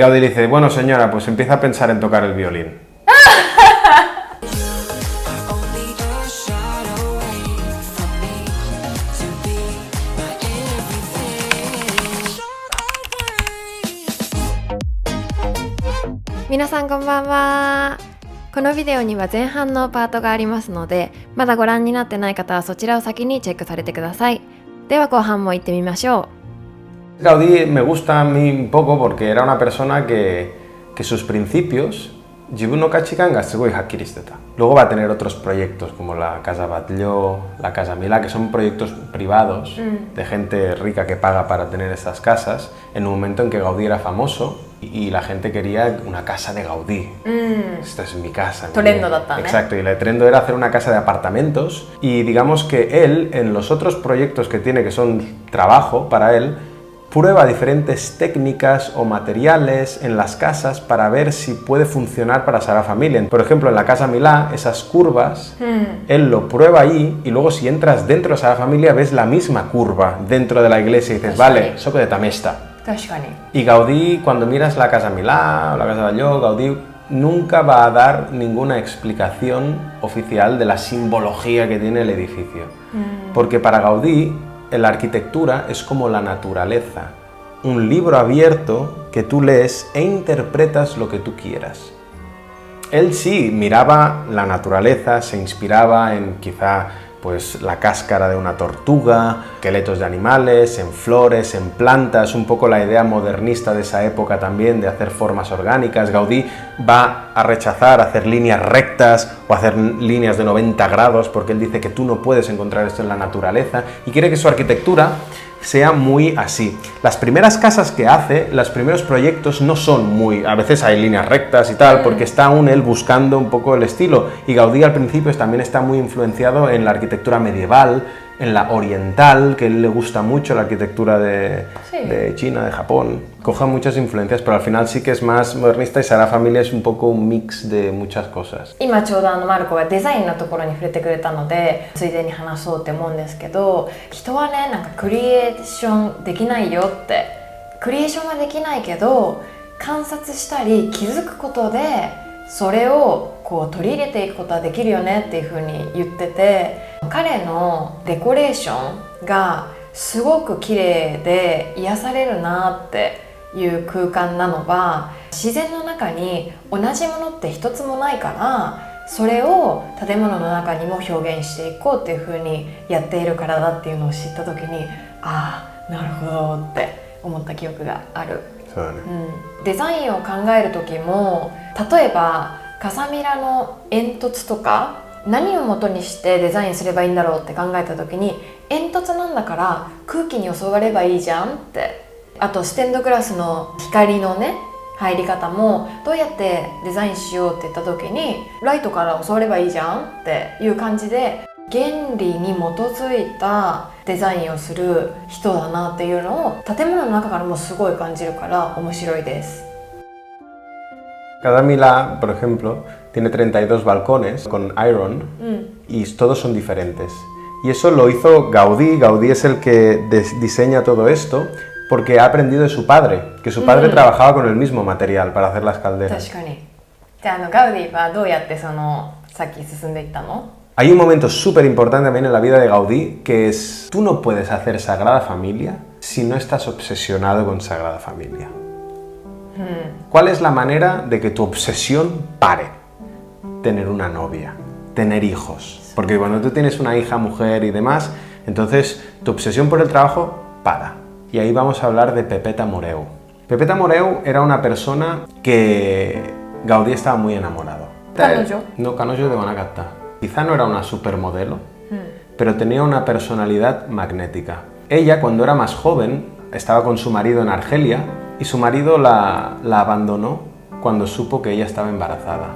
Gaudí dice, bueno señora, pues empieza a pensar en tocar el violín. Minasan konbanwa. このビデオには前半のパートがありますので、まだご覧になってない方はそちらを先にチェックされてください。では後半も行ってみましょう。Gaudí me gusta a mí un poco porque era una persona que sus principios自分の価値観がすごいはっきりしてた。Luego va a tener otros proyectos como la Casa Batlló, la Casa Milà, que son proyectos privados de gente rica que paga para tener estas casas, en un momento en que Gaudí era famoso y la gente quería una casa de Gaudí. Esta es mi casa. Exacto, y el trendo era hacer una casa de apartamentos y digamos que él, en los otros proyectos que tiene que son trabajo para él, prueba diferentes técnicas o materiales en las casas para ver si puede funcionar para Sagrada Familia. Por ejemplo, en la Casa Milà, esas curvas, él lo prueba ahí y luego si entras dentro de Sagrada Familia ves la misma curva dentro de la iglesia y dices, vale, soco de tamesta. Y Gaudí, cuando miras la Casa Milà o la Casa Batlló, Gaudí nunca va a dar ninguna explicación oficial de la simbología que tiene el edificio. Porque para Gaudí, la arquitectura es como la naturaleza, un libro abierto que tú lees e interpretas lo que tú quieras. Él sí miraba la naturaleza, se inspiraba en quizá pues la cáscara de una tortuga, esqueletos de animales, en flores, en plantas, un poco la idea modernista de esa época también de hacer formas orgánicas. Gaudí va a rechazar hacer líneas rectas o hacer líneas de 90 grados porque él dice que tú no puedes encontrar esto en la naturaleza y quiere que su arquitectura sea muy así. Las primeras casas que hace, los primeros proyectos no son muy... A veces hay líneas rectas y tal, porque está aún él buscando un poco el estilo. Y Gaudí al principio también está muy influenciado en la arquitectura medieval, en la oriental, que a él le gusta mucho la arquitectura de China, de Japón. Coge muchas influencias, pero al final sí que es más modernista y Sagrada Familia es un poco un mix de muchas cosas. 今ちょうどマルコがデザインのところに触れてくれたので、ついでに話そうって思うんですけど、人はね、なんかクリエーションできないよって、クリエーションはできないけど、観察したり気づくことで、それをこう取り入れていくことはできるよねっていう風に言ってて、彼のデコレーションがすごく綺麗で癒されるなっていう空間なのは、自然の中に同じものって一つもないから、それを建物の中にも表現していこうっていう風にやっているからだっていうのを知った時に、ああ、なるほどって思った記憶がある。デザインを考える時も、例えばカサミラの煙突とか何を元にしてデザインすればいいんだろうって考えた時に、煙突なんだから空気に襲わればいいじゃんって、あとステンドグラスの光のね入り方もどうやってデザインしようって言った時に、ライトから襲わればいいじゃんっていう感じで、原理に基づいたデザインをする人だなっていうのを建物の中からもすごい感じるから面白いです。 Cada Milà, por ejemplo, tiene 32 balcones con iron y todos son diferentes. Y eso lo hizo Gaudí. Gaudí es el que diseña todo esto porque ha aprendido de su padre, que su padre trabajaba con el mismo material para hacer las calderas. 確かに。じゃあガウディはどうやってその先進んでいったの? Hay un momento súper importante también en la vida de Gaudí, que es, tú no puedes hacer Sagrada Familia si no estás obsesionado con Sagrada Familia. ¿Cuál es la manera de que tu obsesión pare? Tener una novia, tener hijos. Porque cuando tú tienes una hija, mujer y demás, entonces tu obsesión por el trabajo para. Y ahí vamos a hablar de Pepeta Moreu. Pepeta Moreu era una persona que Gaudí estaba muy enamorado. ¿Canojo? No, Canojo de Guanacaste. Quizá no era una supermodelo, pero tenía una personalidad magnética. Ella, cuando era más joven, estaba con su marido en Argelia y su marido la abandonó cuando supo que ella estaba embarazada.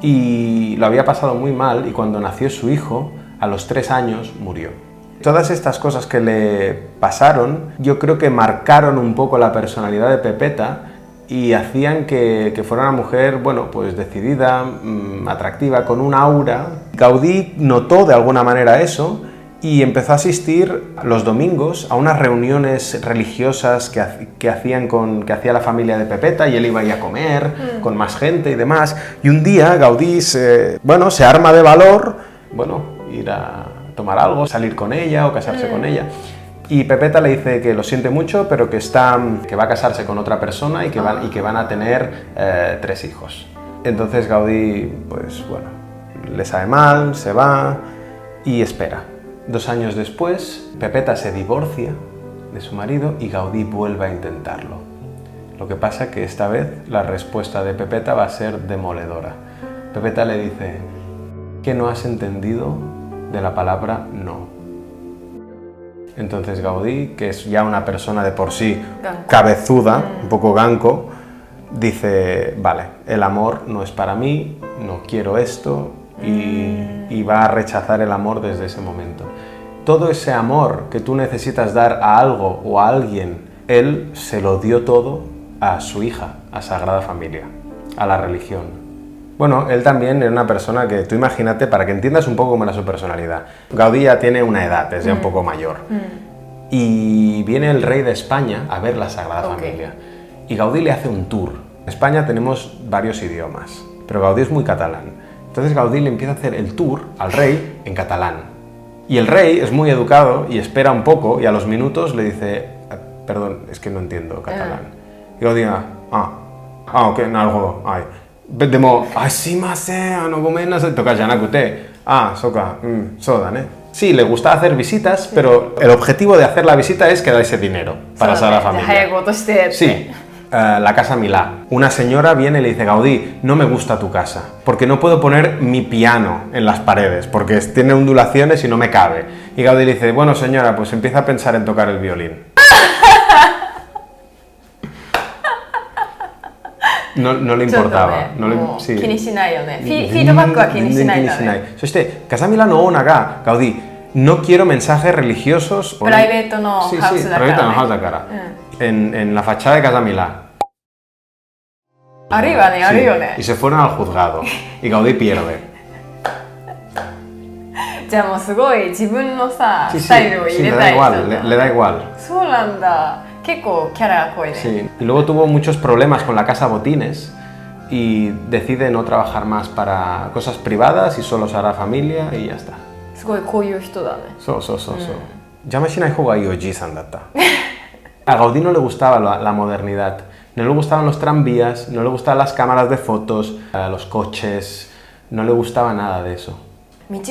Y lo había pasado muy mal y cuando nació su hijo, a los 3 años murió. Todas estas cosas que le pasaron, yo creo que marcaron un poco la personalidad de Pepeta y hacían que fuera una mujer, bueno, pues decidida, atractiva, con un aura. Gaudí notó de alguna manera eso y empezó a asistir los domingos a unas reuniones religiosas que hacía la familia de Pepeta, y él iba ahí a comer con más gente y demás. Y un día Gaudí se arma de valor, ir a tomar algo, salir con ella o casarse con ella. Y Pepeta le dice que lo siente mucho, pero que va a casarse con otra persona y que van a tener 3 hijos. Entonces Gaudí, le sabe mal, se va y espera. 2 años después, Pepeta se divorcia de su marido y Gaudí vuelve a intentarlo. Lo que pasa es que esta vez la respuesta de Pepeta va a ser demoledora. Pepeta le dice: ¿qué no has entendido de la palabra no? Entonces Gaudí, que es ya una persona de por sí cabezuda, un poco ganco, dice: vale, el amor no es para mí, no quiero esto, y va a rechazar el amor desde ese momento. Todo ese amor que tú necesitas dar a algo o a alguien, él se lo dio todo a su hija, a Sagrada Familia, a la religión. Bueno, él también era una persona que, tú imagínate, para que entiendas un poco cómo era su personalidad. Gaudí ya tiene una edad, es ya un poco mayor. Y viene el rey de España a ver la Sagrada Familia. Y Gaudí le hace un tour. En España tenemos varios idiomas, pero Gaudí es muy catalán. Entonces Gaudí le empieza a hacer el tour al rey en catalán. Y el rey es muy educado y espera un poco, y a los minutos le dice: perdón, es que no entiendo catalán. Y Gaudí: ok, algo, Demo, no gomenas, toca janakute. Soka, sodan, Sí, le gusta hacer visitas, pero el objetivo de hacer la visita es que da ese dinero para Sagrada Familia. Sí. La casa Milá. Una señora viene y le dice: Gaudí, no me gusta tu casa, porque no puedo poner mi piano en las paredes, porque tiene ondulaciones y no me cabe. Y Gaudí le dice: bueno, señora, pues empieza a pensar en tocar el violín. No le importaba. Sí. Casa Milá no onaga, Gaudí, no quiero mensajes religiosos. Private no house da cara. En la fachada de Casa Milá. Arriba, y se fueron al juzgado y Gaudí pierde. Le da igual. Sí. Y luego tuvo muchos problemas con la casa Botines y decide no trabajar más para cosas privadas y solo Sagrada Familia y ya está. A Gaudí no le gustaba la modernidad, no le gustaban los tranvías, no le gustaban las cámaras de fotos, los coches, no le gustaba nada de eso. Y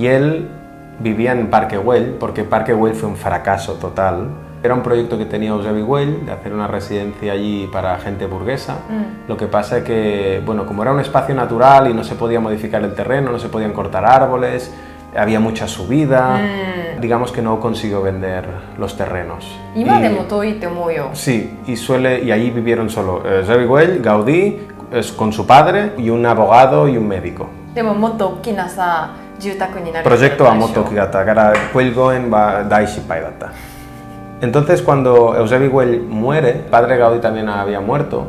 él vivía en Parque Güell, porque Parque Güell fue un fracaso total. Era un proyecto que tenía Eusebi Güell, de hacer una residencia allí para gente burguesa. Lo que pasa es que, como era un espacio natural y no se podía modificar el terreno, no se podían cortar árboles, había mucha subida, digamos que no consiguió vender los terrenos. Sí, y allí vivieron solo Eusebi Güell, Gaudí, con su padre, y un abogado y un médico. Proyecto a Motokigata, gara Güell-goen Daishipai data. Entonces, cuando Eusebi Güell muere, el padre Gaudí también había muerto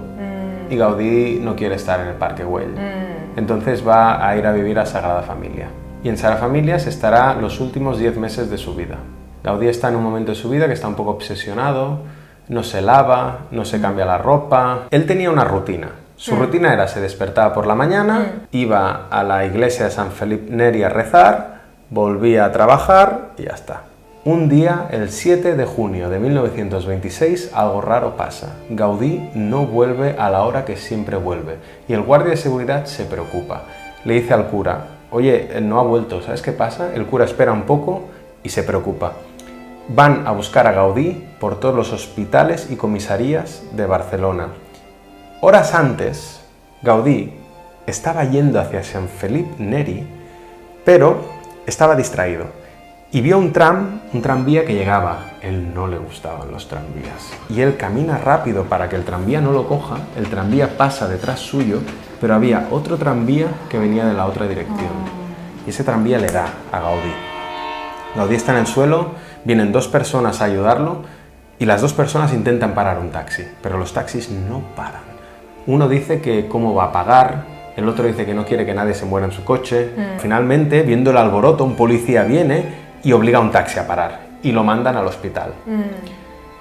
y Gaudí no quiere estar en el Parque Güell. Entonces va a ir a vivir a Sagrada Familia. Y en Sagrada Familia se estará los últimos 10 meses de su vida. Gaudí está en un momento de su vida que está un poco obsesionado, no se lava, no se cambia la ropa. Él tenía una rutina. Su rutina era: se despertaba por la mañana, iba a la iglesia de San Felipe Neri a rezar, volvía a trabajar y ya está. Un día, el 7 de junio de 1926, algo raro pasa. Gaudí no vuelve a la hora que siempre vuelve y el guardia de seguridad se preocupa. Le dice al cura: oye, no ha vuelto, ¿sabes qué pasa? El cura espera un poco y se preocupa. Van a buscar a Gaudí por todos los hospitales y comisarías de Barcelona. Horas antes, Gaudí estaba yendo hacia San Felipe Neri, pero estaba distraído. Y vio un tranvía que llegaba. Él no le gustaban los tranvías. Y él camina rápido para que el tranvía no lo coja. El tranvía pasa detrás suyo, pero había otro tranvía que venía de la otra dirección. Y ese tranvía le da a Gaudí. Gaudí está en el suelo, vienen 2 personas a ayudarlo y las 2 personas intentan parar un taxi, pero los taxis no paran. Uno dice que cómo va a pagar, el otro dice que no quiere que nadie se muera en su coche. Finalmente, viendo el alboroto, un policía viene y obliga a un taxi a parar y lo mandan al hospital.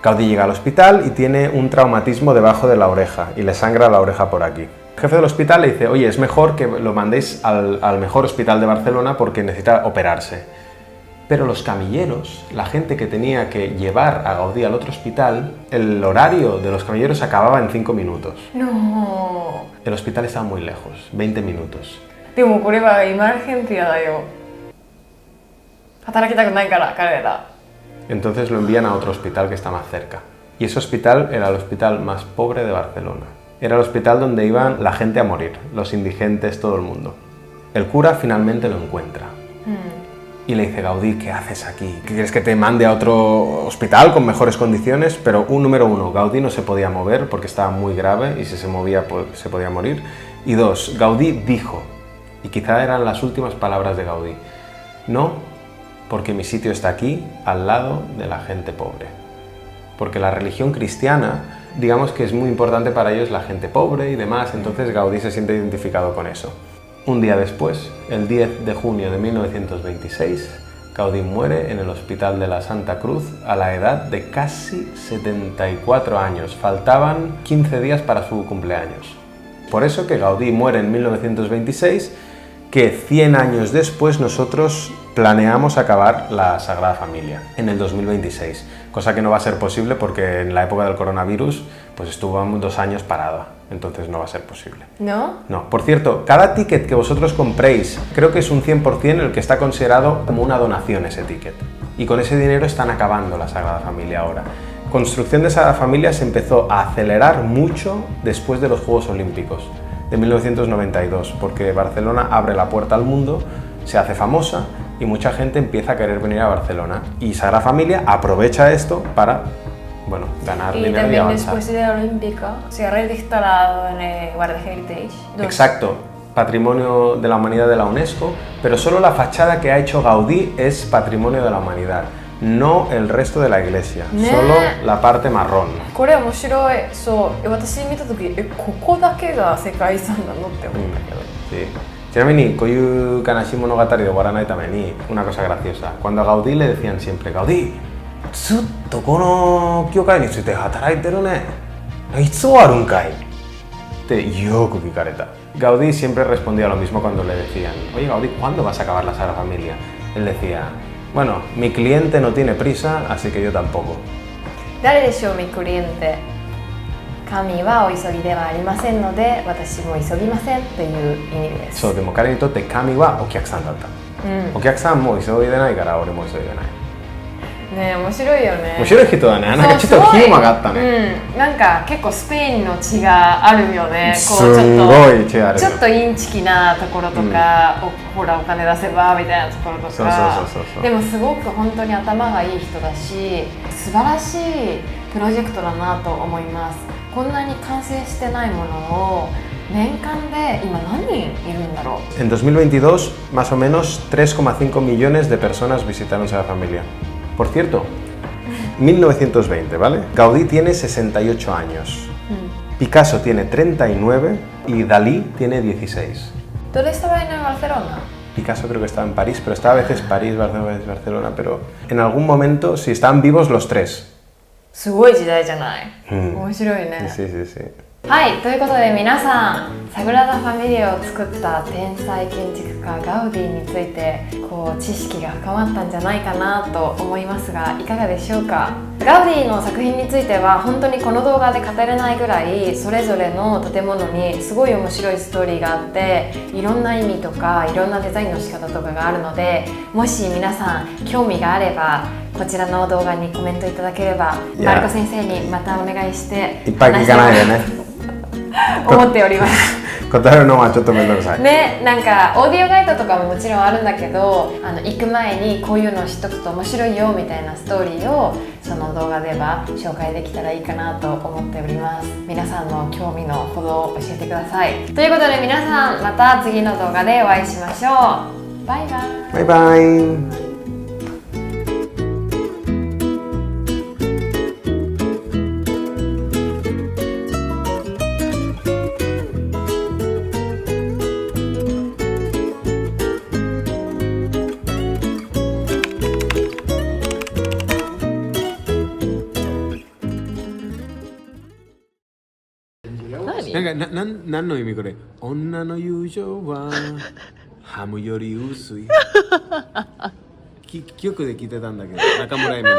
Gaudí llega al hospital y tiene un traumatismo debajo de la oreja y le sangra la oreja por aquí. El jefe del hospital le dice, oye, es mejor que lo mandéis al mejor hospital de Barcelona porque necesita operarse. Pero los camilleros, la gente que tenía que llevar a Gaudí al otro hospital, el horario de los camilleros acababa en 5 minutos. No. El hospital estaba muy lejos, 20 minutos. でもこれはエマージェンシーだよ。働きたくないから彼ら。 Entonces lo envían a otro hospital que está más cerca. Y ese hospital era el hospital más pobre de Barcelona. Era el hospital donde iban la gente a morir, los indigentes, todo el mundo. El cura finalmente lo encuentra. Y le dice, Gaudí, ¿qué haces aquí? ¿Quieres que te mande a otro hospital con mejores condiciones? Pero número uno, Gaudí no se podía mover porque estaba muy grave y si se movía pues, se podía morir. Y dos, Gaudí dijo, y quizá eran las últimas palabras de Gaudí, no, porque mi sitio está aquí, al lado de la gente pobre. Porque la religión cristiana, digamos que es muy importante para ellos la gente pobre y demás, entonces Gaudí se siente identificado con eso. Un día después, el 10 de junio de 1926, Gaudí muere en el Hospital de la Santa Cruz a la edad de casi 74 años. Faltaban 15 días para su cumpleaños. Por eso que Gaudí muere en 1926, que 100 años después nosotros planeamos acabar la Sagrada Familia, en el 2026. Cosa que no va a ser posible porque en la época del coronavirus pues estuvo 2 años parada. Entonces no va a ser posible. ¿No? No. Por cierto, cada ticket que vosotros compréis, creo que es un 100% el que está considerado como una donación ese ticket. Y con ese dinero están acabando la Sagrada Familia ahora. Construcción de Sagrada Familia se empezó a acelerar mucho después de los Juegos Olímpicos de 1992, porque Barcelona abre la puerta al mundo, se hace famosa y mucha gente empieza a querer venir a Barcelona. Y Sagrada Familia aprovecha esto para, bueno, ganar dinero y también avanzar. después de la Olímpica se ha registrado en el World Heritage. Exacto, Patrimonio de la Humanidad de la UNESCO, pero solo la fachada que ha hecho Gaudí es Patrimonio de la Humanidad, no el resto de la iglesia, solo la parte marrón. これ面白い。そう、私見た時、ここだけが世界遺産なのって思ったけど。 Sí. Chinamini, Koyu Kanashi Monogatari de Guaranai Tameni, una cosa graciosa. Cuando a Gaudí le decían siempre, Gaudí, ¿zutto kono kyokai ni tsuite hataraiteru ne? ¿Itsu arun kai? Te yoku kikareta. Gaudí siempre respondía lo mismo cuando le decían, oye Gaudí, ¿cuándo vas a acabar la Sagrada Familia? Él decía, bueno, mi cliente no tiene prisa, así que yo tampoco. 誰でしょう、みクリエンテ。神はお急ぎではありませんので、私も急ぎませんという意味です。そう、でも彼にとって神はお客さんだった。お客さんも急いでないから俺も急いでない。ねえ、面白いよね。面白い人だね。なんかちょっとヒューマがあったね。なんか結構スペインの血があるよね。すごい血ある。ちょっとインチキなところとか、ほらお金出せばみたいなところとか。でもすごく本当に頭がいい人だし、素晴らしいプロジェクトだなと思います。こんなに完成してないものを年間で今何人いるんだろう。En 2022, más o menos 3,5 millones de personas visitaron Sagrada Familia. Por cierto, 1920, ¿vale? Gaudí tiene 68 años, Picasso tiene 39 y Dalí tiene 16. ¿Dónde estaba en Barcelona? Picasso creo que estaba en París, pero estaba a veces París, Barcelona, pero en algún momento sí estaban vivos los tres. すごい時代じゃない。面白いね。Sí, sí, sí. はい、ということで皆さん、サグラダ・ファミリアを作った天才建築家ガウディについて知識が深まったんじゃないかなと思いますが、いかがでしょうか。ガウディの作品については本当にこの動画で語れないぐらいそれぞれの建物にすごい面白いストーリーがあって、いろんな意味とかいろんなデザインの仕方とかがあるので、もし皆さん興味があればこちらの動画にコメントいただければ、マルコ先生にまたお願いしていっぱい聞かないでね。思っております。答えるのはちょっと面倒くさいね。なんかオーディオガイドとかももちろんあるんだけど、行く前にこういうのを知っとくと面白いよみたいなストーリーをその動画では紹介できたらいいかなと思っております。皆さんの興味のほどを教えてください。ということで皆さん、また次の動画でお会いしましょう。バイバイ。バイバイ。何の意味これ？女の友情はハムより薄い。記憶で聞いてたんだけど、中村恵美の。